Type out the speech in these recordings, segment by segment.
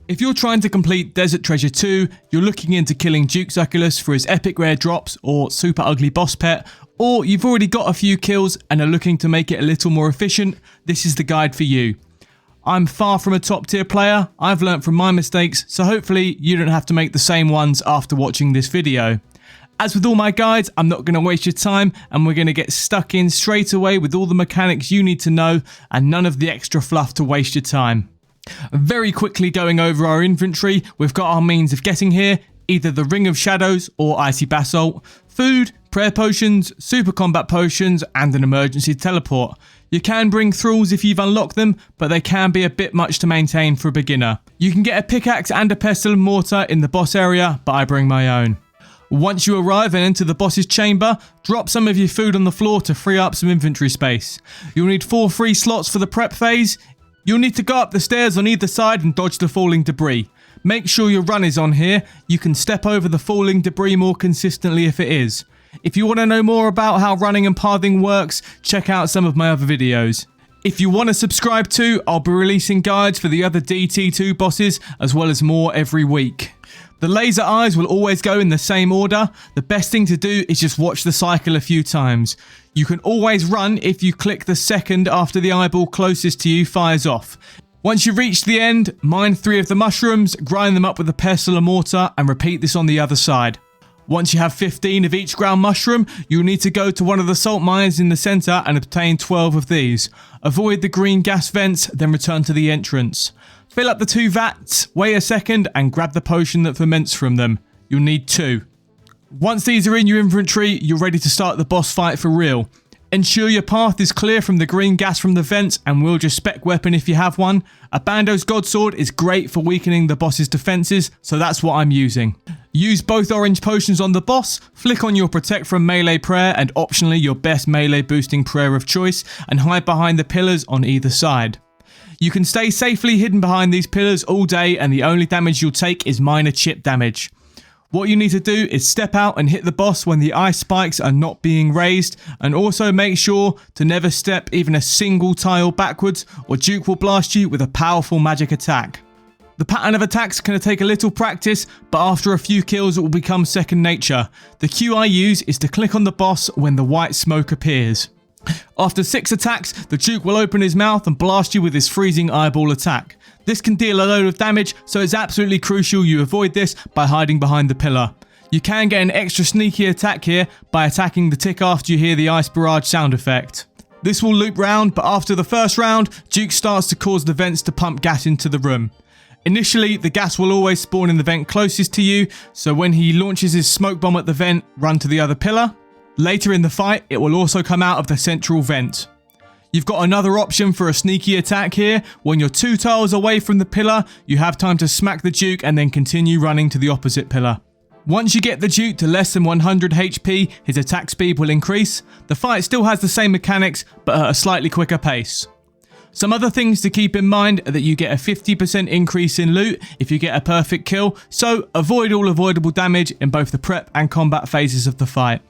If you're trying to complete Desert Treasure 2, you're looking into killing Duke Sucellus for his epic rare drops or super ugly boss pet, or you've already got a few kills and are looking to make it a little more efficient, this is the guide for you. I'm far from a top tier player, I've learnt from my mistakes, so hopefully you don't have to make the same ones after watching this video. As with all my guides, I'm not going to waste your time and we're going to get stuck in straight away with all the mechanics you need to know and none of the extra fluff to waste your time. Very quickly going over our infantry, we've got our means of getting here, either the Ring of Shadows or Icy Basalt, food, prayer potions, super combat potions and an emergency teleport. You can bring thralls if you've unlocked them, but they can be a bit much to maintain for a beginner. You can get a pickaxe and a pestle and mortar in the boss area, but I bring my own. Once you arrive and enter the boss's chamber, drop some of your food on the floor to free up some inventory space. You'll need 4 free slots for the prep phase. You'll need to go up the stairs on either side and dodge the falling debris. Make sure your run is on here. You can step over the falling debris more consistently if it is. If you want to know more about how running and pathing works, check out some of my other videos. If you want to subscribe too, I'll be releasing guides for the other DT2 bosses as well as more every week. The laser eyes will always go in the same order. The best thing to do is just watch the cycle a few times. You can always run if you click the second after the eyeball closest to you fires off. Once you reach the end, mine 3 of the mushrooms, grind them up with a pestle and mortar and repeat this on the other side. Once you have 15 of each ground mushroom, you'll need to go to one of the salt mines in the centre and obtain 12 of these. Avoid the green gas vents, then return to the entrance. Fill up the 2 vats, wait a second and grab the potion that ferments from them. You'll need 2. Once these are in your inventory, you're ready to start the boss fight for real. Ensure your path is clear from the green gas from the vents and wield your spec weapon if you have one. A Bando's Godsword is great for weakening the boss's defences, so that's what I'm using. Use both orange potions on the boss, flick on your protect from melee prayer and optionally your best melee boosting prayer of choice and hide behind the pillars on either side. You can stay safely hidden behind these pillars all day and the only damage you'll take is minor chip damage. What you need to do is step out and hit the boss when the ice spikes are not being raised, and also make sure to never step even a single tile backwards or Duke will blast you with a powerful magic attack. The pattern of attacks can take a little practice, but after a few kills it will become second nature. The cue I use is to click on the boss when the white smoke appears. After 6 attacks, the Duke will open his mouth and blast you with his freezing eyeball attack. This can deal a load of damage, so it's absolutely crucial you avoid this by hiding behind the pillar. You can get an extra sneaky attack here by attacking the tick after you hear the ice barrage sound effect. This will loop round, but after the first round, Duke starts to cause the vents to pump gas into the room. Initially, the gas will always spawn in the vent closest to you, so when he launches his smoke bomb at the vent, run to the other pillar. Later in the fight, it will also come out of the central vent. You've got another option for a sneaky attack here. When you're 2 tiles away from the pillar, you have time to smack the Duke and then continue running to the opposite pillar. Once you get the Duke to less than 100 HP, his attack speed will increase. The fight still has the same mechanics, but at a slightly quicker pace. Some other things to keep in mind are that you get a 50% increase in loot if you get a perfect kill, so avoid all avoidable damage in both the prep and combat phases of the fight.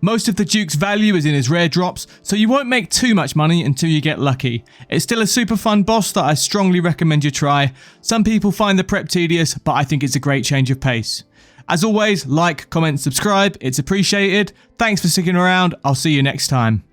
Most of the Duke's value is in his rare drops, so you won't make too much money until you get lucky. It's still a super fun boss that I strongly recommend you try. Some people find the prep tedious, but I think it's a great change of pace. As always, like, comment, subscribe, it's appreciated. Thanks for sticking around, I'll see you next time.